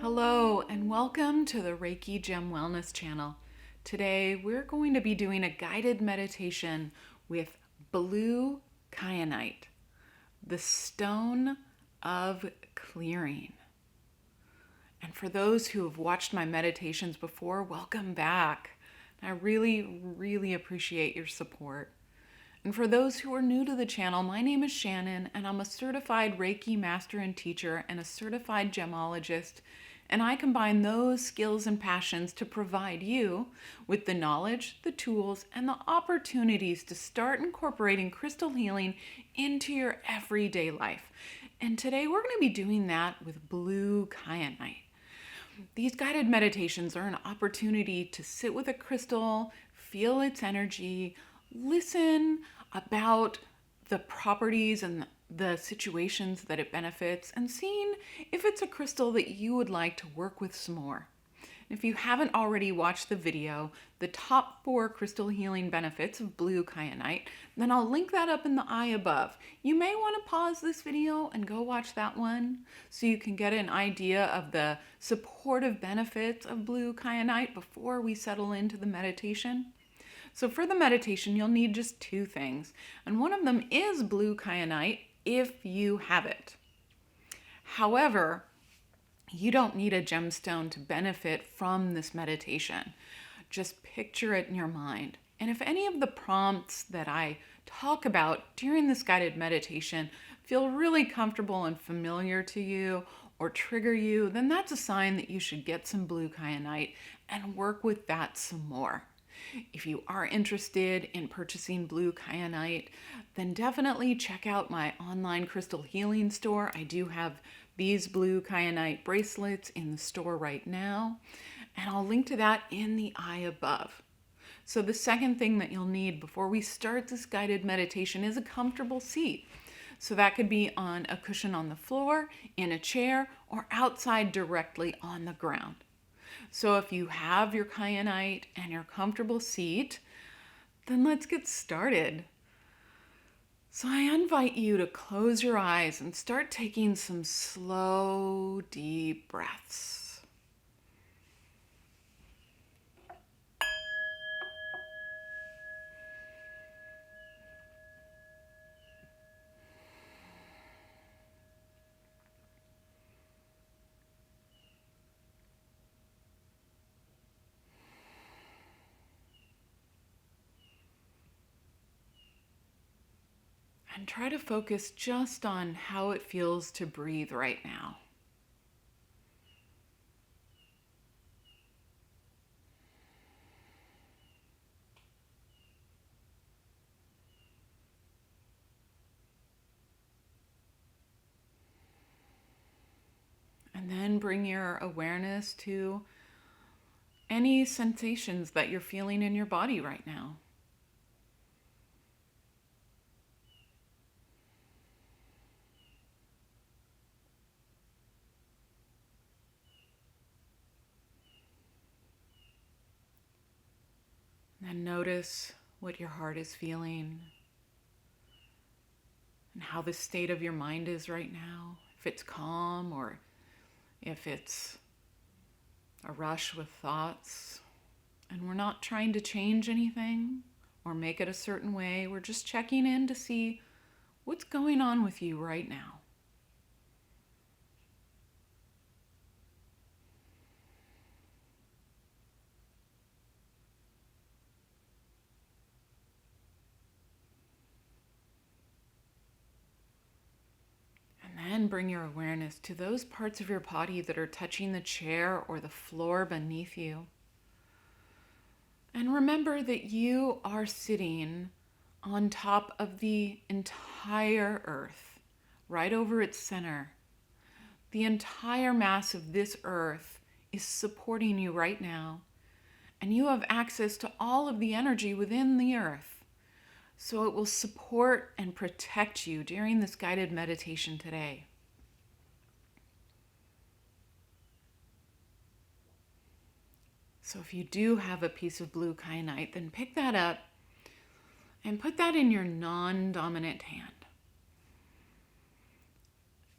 Hello and welcome to the Reiki Gem Wellness channel. Today we're going to be doing a guided meditation with blue kyanite, the stone of clearing. And for those who have watched my meditations before, welcome back. I really appreciate your support. And for those who are new to the channel, my name is Shannon, and I'm a certified Reiki master and teacher and a certified gemologist. And I combine those skills and passions to provide you with the knowledge, the tools, and the opportunities to start incorporating crystal healing into your everyday life. And today we're going to be doing that with blue kyanite. These guided meditations are an opportunity to sit with a crystal, feel its energy, listen about the properties and the situations that it benefits, and seeing if it's a crystal that you would like to work with some more. If you haven't already watched the video, the top 4 crystal healing benefits of blue kyanite, then I'll link that up in the eye above. You may want to pause this video and go watch that one so you can get an idea of the supportive benefits of blue kyanite before we settle into the meditation. So for the meditation, you'll need just 2 things, and one of them is blue kyanite if you have it. However, you don't need a gemstone to benefit from this meditation. Just picture it in your mind. And if any of the prompts that I talk about during this guided meditation feel really comfortable and familiar to you or trigger you, then that's a sign that you should get some blue kyanite and work with that some more. If you are interested in purchasing blue kyanite, then definitely check out my online crystal healing store. I do have these blue kyanite bracelets in the store right now, and I'll link to that in the eye above. So the second thing that you'll need before we start this guided meditation is a comfortable seat. So that could be on a cushion on the floor, in a chair, or outside directly on the ground. So if you have your kyanite and your comfortable seat, then let's get started. So I invite you to close your eyes and start taking some slow, deep breaths. And try to focus just on how it feels to breathe right now. And then bring your awareness to any sensations that you're feeling in your body right now. And notice what your heart is feeling and how the state of your mind is right now. If it's calm or if it's a rush with thoughts. And we're not trying to change anything or make it a certain way. We're just checking in to see what's going on with you right now. And then bring your awareness to those parts of your body that are touching the chair or the floor beneath you. And remember that you are sitting on top of the entire earth, right over its center. The entire mass of this earth is supporting you right now, and you have access to all of the energy within the earth. So it will support and protect you during this guided meditation today. So if you do have a piece of blue kyanite, then pick that up and put that in your non-dominant hand.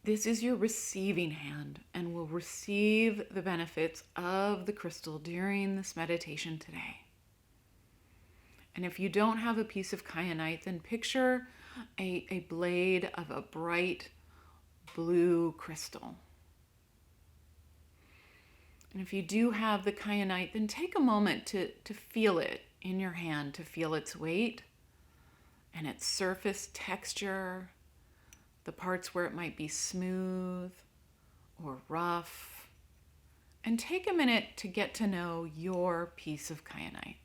This is your receiving hand and will receive the benefits of the crystal during this meditation today. And if you don't have a piece of kyanite, then picture a blade of a bright blue crystal. And if you do have the kyanite, then take a moment to feel it in your hand, to feel its weight and its surface texture, the parts where it might be smooth or rough. And take a minute to get to know your piece of kyanite.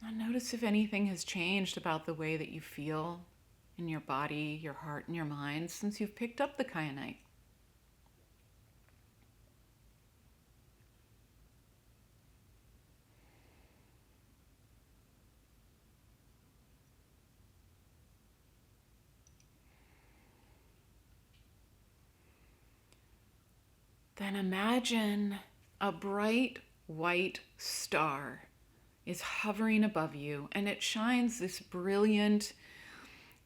Now notice if anything has changed about the way that you feel in your body, your heart, and your mind since you've picked up the kyanite. Then imagine a bright white star is hovering above you, and it shines this brilliant,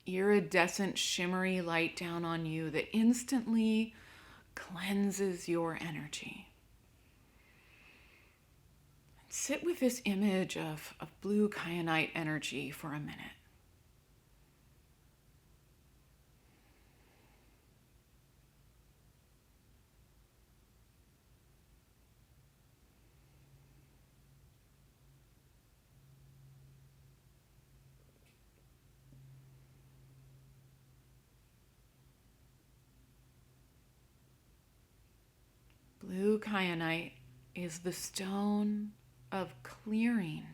iridescent, shimmery light down on you that instantly cleanses your energy. Sit with this image of blue kyanite energy for a minute. Blue kyanite is the stone of clearing.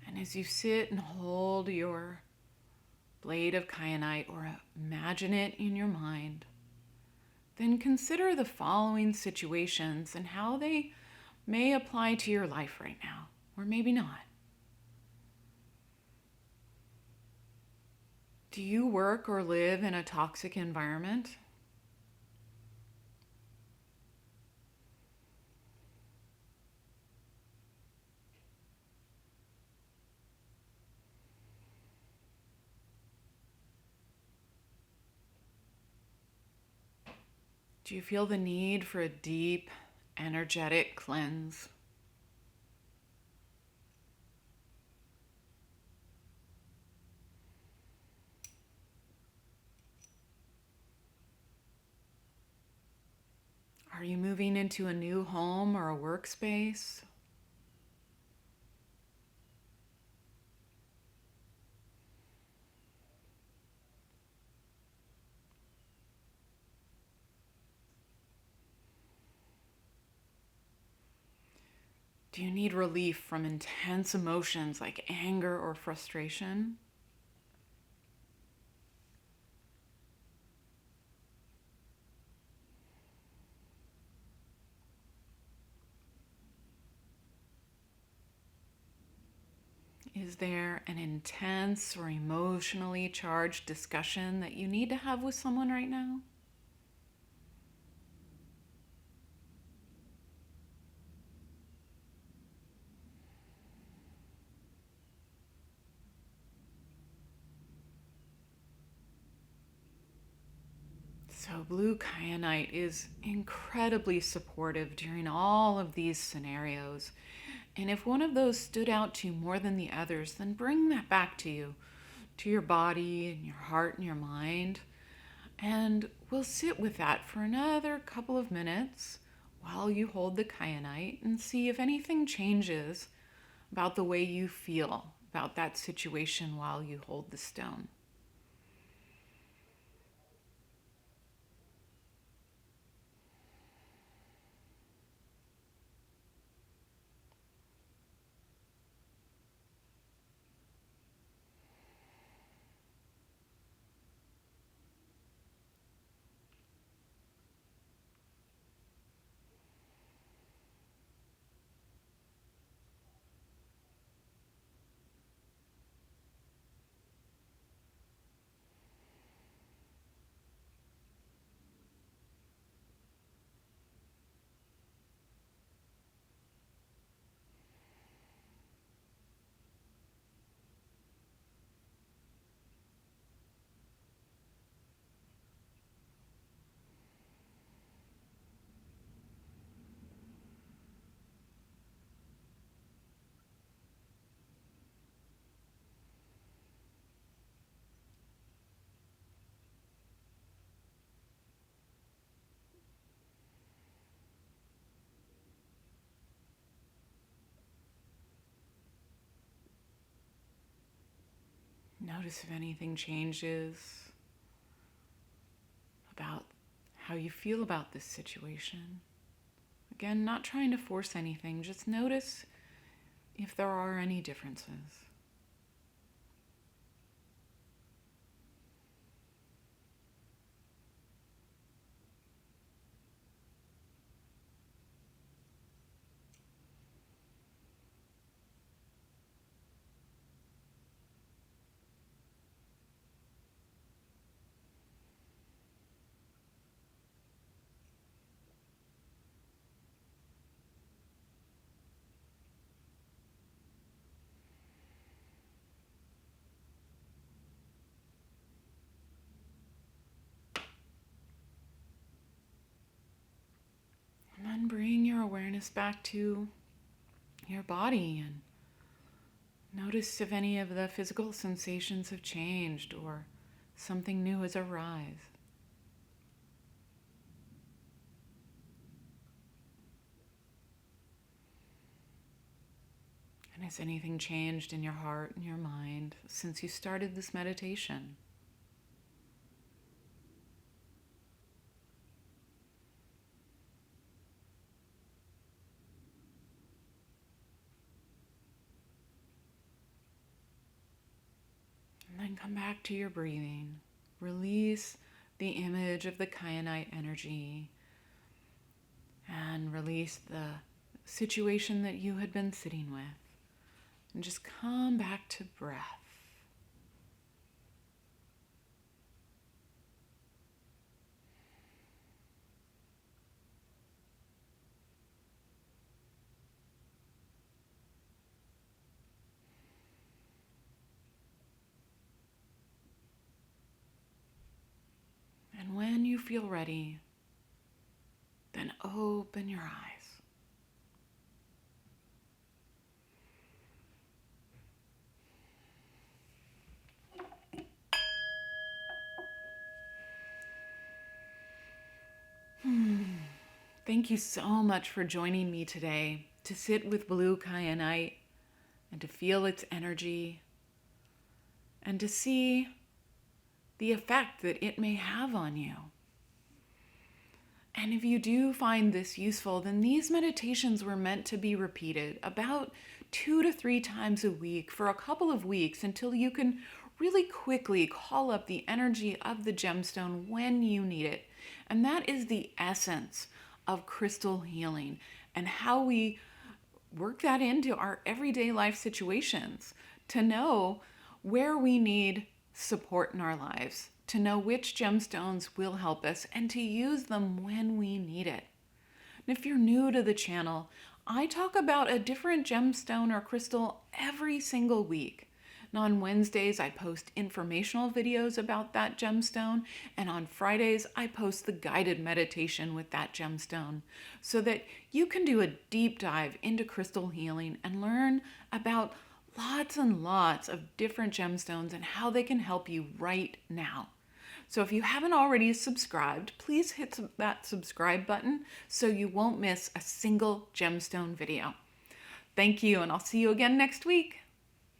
And as you sit and hold your blade of kyanite or imagine it in your mind, then consider the following situations and how they may apply to your life right now, or maybe not. Do you work or live in a toxic environment? Do you feel the need for a deep, energetic cleanse? Are you moving into a new home or a workspace? Do you need relief from intense emotions like anger or frustration? Is there an intense or emotionally charged discussion that you need to have with someone right now? So blue kyanite is incredibly supportive during all of these scenarios. And if one of those stood out to you more than the others, then bring that back to you, to your body and your heart and your mind. And we'll sit with that for another couple of minutes while you hold the kyanite and see if anything changes about the way you feel about that situation while you hold the stone. Notice if anything changes about how you feel about this situation. Again, not trying to force anything, just notice if there are any differences. And then bring your awareness back to your body and notice if any of the physical sensations have changed or something new has arisen. And has anything changed in your heart and your mind since you started this meditation? And then come back to your breathing. Release the image of the kyanite energy and release the situation that you had been sitting with. And just come back to breath. And when you feel ready, then open your eyes. Thank you so much for joining me today to sit with blue kyanite and to feel its energy and to see the effect that it may have on you. And if you do find this useful, then these meditations were meant to be repeated about 2 to 3 times a week for a couple of weeks until you can really quickly call up the energy of the gemstone when you need it. And that is the essence of crystal healing and how we work that into our everyday life situations to know where we need support in our lives, to know which gemstones will help us, and to use them when we need it. And if you're new to the channel, I talk about a different gemstone or crystal every single week. And on Wednesdays, I post informational videos about that gemstone, and on Fridays, I post the guided meditation with that gemstone so that you can do a deep dive into crystal healing and learn about lots and lots of different gemstones and how they can help you right now. So if you haven't already subscribed, please hit that subscribe button so you won't miss a single gemstone video. Thank you, and I'll see you again next week.